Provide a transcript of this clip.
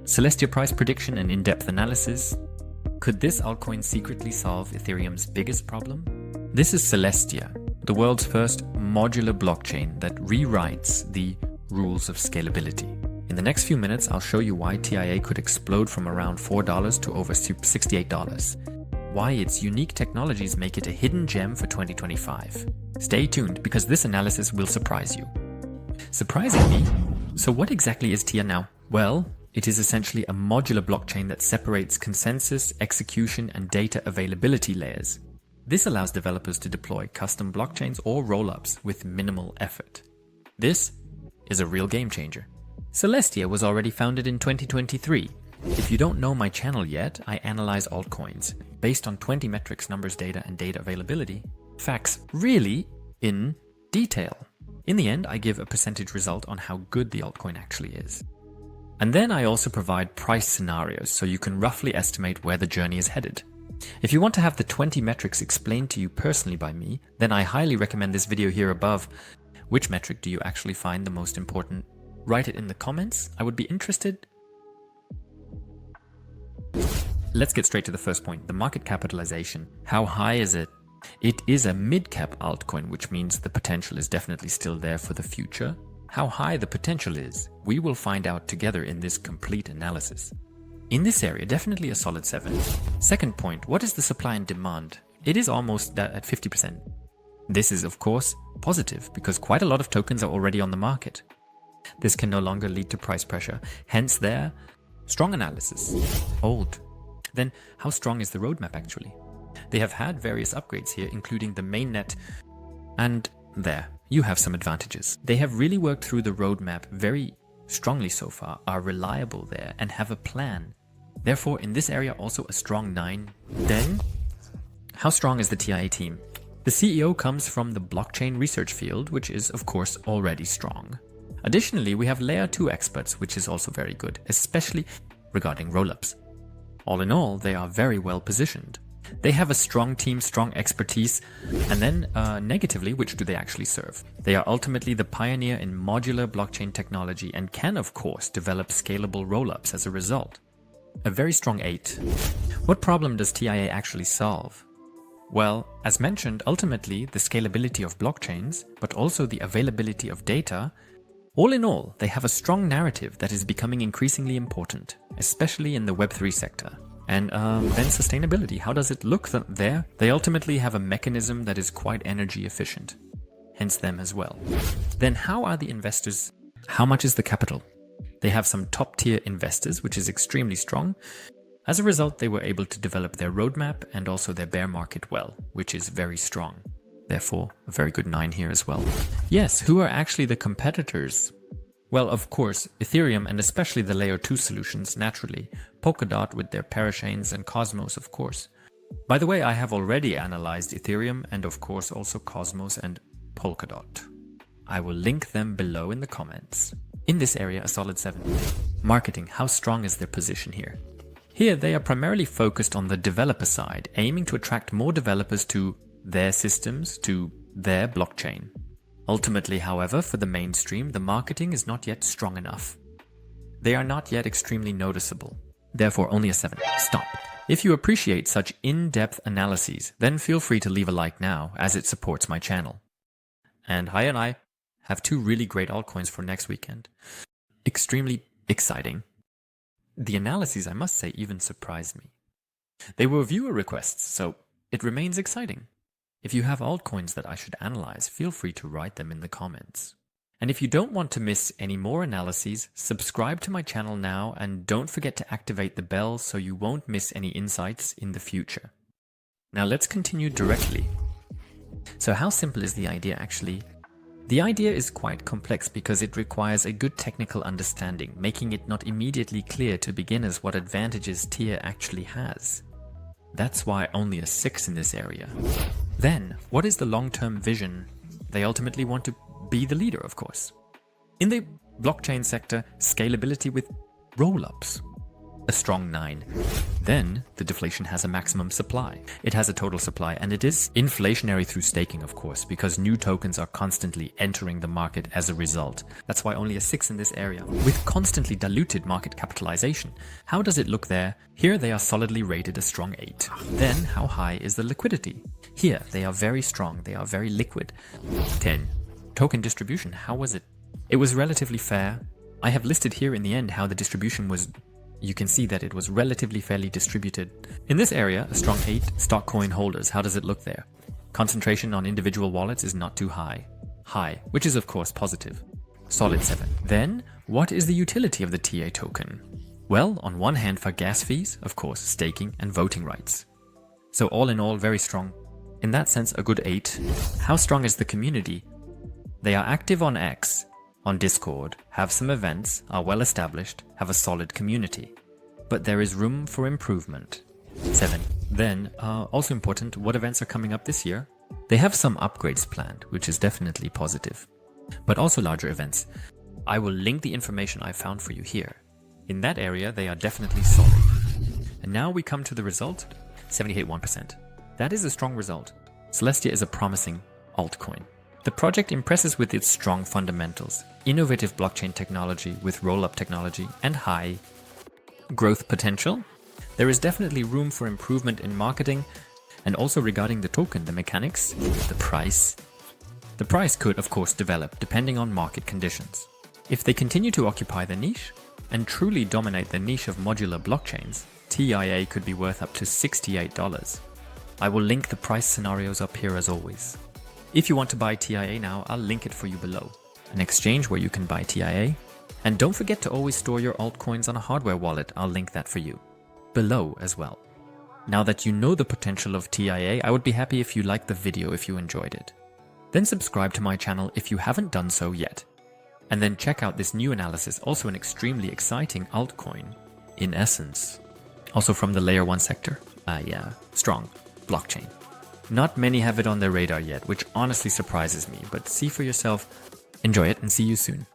Celestia Price Prediction and in-depth analysis. Could this altcoin secretly solve Ethereum's biggest problem? This is Celestia, the world's first modular blockchain that rewrites the rules of scalability. In the next few minutes, I'll show you why TIA could explode from around $4 to over $68. Why its unique technologies make it a hidden gem for 2025. Stay tuned because this analysis will surprise you. Surprisingly, so what exactly is TIA now? Well, it is essentially a modular blockchain that separates consensus, execution, and data availability layers. This allows developers to deploy custom blockchains or rollups with minimal effort. This is a real game changer. Celestia was already founded in 2023. If you don't know my channel yet, I analyze altcoins based on 20 metrics, numbers, data, and data availability. Facts really in detail. In the end, I give a percentage result on how good the altcoin actually is. And then I also provide price scenarios so you can roughly estimate where the journey is headed. If you want to have the 20 metrics explained to you personally by me, then I highly recommend this video here above. Which metric do you actually find the most important? Write it in the comments. I would be interested. Let's get straight to the first point, the market capitalization. How high is it? It is a mid-cap altcoin, which means the potential is definitely still there for the future. How high the potential is, we will find out together in this complete analysis. In this area, definitely a solid 7. Second point, what is the supply and demand? It is almost at 50%. This is, of course, positive because quite a lot of tokens are already on the market. This can no longer lead to price pressure, hence their strong analysis. Hold. Then, how strong is the roadmap actually? They have had various upgrades here, including the mainnet, and there, you have some advantages. They have really worked through the roadmap very strongly so far, are reliable there, and have a plan. Therefore, in this area, also a strong 9. Then, how strong is the TIA team? The CEO comes from the blockchain research field, which is, of course, already strong. Additionally, we have layer 2 experts, which is also very good, especially regarding rollups. All in all, they are very well positioned. They have a strong team, strong expertise, and then negatively, which do they actually serve? They are ultimately the pioneer in modular blockchain technology and can, of course, develop scalable rollups as a result. A very strong 8. What problem does TIA actually solve? Well, as mentioned, ultimately the scalability of blockchains, but also the availability of data. All in all, they have a strong narrative that is becoming increasingly important, especially in the Web3 sector. And then sustainability, how does it look there? They ultimately have a mechanism that is quite energy efficient, hence them as well. Then how are the investors? How much is the capital? They have some top tier investors, which is extremely strong. As a result, they were able to develop their roadmap and also their bear market well, which is very strong. Therefore, a very good 9 here as well. Yes, who are actually the competitors? Well, of course, Ethereum and especially the layer 2 solutions, naturally. Polkadot with their parachains and Cosmos, of course. By the way, I have already analyzed Ethereum and of course also Cosmos and Polkadot. I will link them below in the comments. In this area, a solid 7. Marketing, how strong is their position here? Here, they are primarily focused on the developer side, aiming to attract more developers to their systems, to their blockchain. Ultimately, however, for the mainstream, the marketing is not yet strong enough. They are not yet extremely noticeable. Therefore, only a 7. Stop. If you appreciate such in-depth analyses, then feel free to leave a like now, as it supports my channel. And Hi and I have 2 really great altcoins for next weekend. Extremely exciting. The analyses, I must say, even surprised me. They were viewer requests, so it remains exciting. If you have altcoins that I should analyze, feel free to write them in the comments. And if you don't want to miss any more analyses, subscribe to my channel now and don't forget to activate the bell so you won't miss any insights in the future. Now let's continue directly. So how simple is the idea actually? The idea is quite complex because it requires a good technical understanding, making it not immediately clear to beginners what advantages TIA actually has. That's why only a 6 in this area. Then, what is the long-term vision? They ultimately want to be the leader, of course. In the blockchain sector, scalability with roll-ups. A strong 9. Then, the deflation has a maximum supply. It has a total supply, and it is inflationary through staking, of course, because new tokens are constantly entering the market as a result. That's why only a 6 in this area. With constantly diluted market capitalization, how does it look there? Here they are solidly rated a strong 8. Then, how high is the liquidity? Here, they are very strong, they are very liquid. 10. Token distribution, how was it? It was relatively fair. I have listed here in the end how the distribution was. You can see that it was relatively fairly distributed. In this area, a strong 8. Stock coin holders, how does it look there? Concentration on individual wallets is not too high. High, which is of course positive. Solid 7. Then, what is the utility of the TA token? Well, on one hand for gas fees, of course, staking and voting rights. So all in all, very strong. In that sense, a good 8. How strong is the community? They are active on X, on Discord, have some events, are well established, have a solid community. But there is room for improvement. 7. Then, also important, what events are coming up this year? They have some upgrades planned, which is definitely positive. But also larger events. I will link the information I found for you here. In that area, they are definitely solid. And now we come to the result, 78.1%. That is a strong result. Celestia is a promising altcoin. The project impresses with its strong fundamentals, innovative blockchain technology with roll-up technology, and high growth potential. There is definitely room for improvement in marketing, and also regarding the token, the mechanics, the price. The price could, of course, develop depending on market conditions. If they continue to occupy the niche and truly dominate the niche of modular blockchains, TIA could be worth up to $68. I will link the price scenarios up here as always. If you want to buy TIA now, I'll link it for you below. An exchange where you can buy TIA. And don't forget to always store your altcoins on a hardware wallet. I'll link that for you below as well. Now that you know the potential of TIA, I would be happy if you liked the video if you enjoyed it. Then subscribe to my channel if you haven't done so yet. And then check out this new analysis, also an extremely exciting altcoin, in essence. Also from the layer 1 sector. Yeah, strong blockchain. Not many have it on their radar yet, which honestly surprises me, but see for yourself. Enjoy it and see you soon.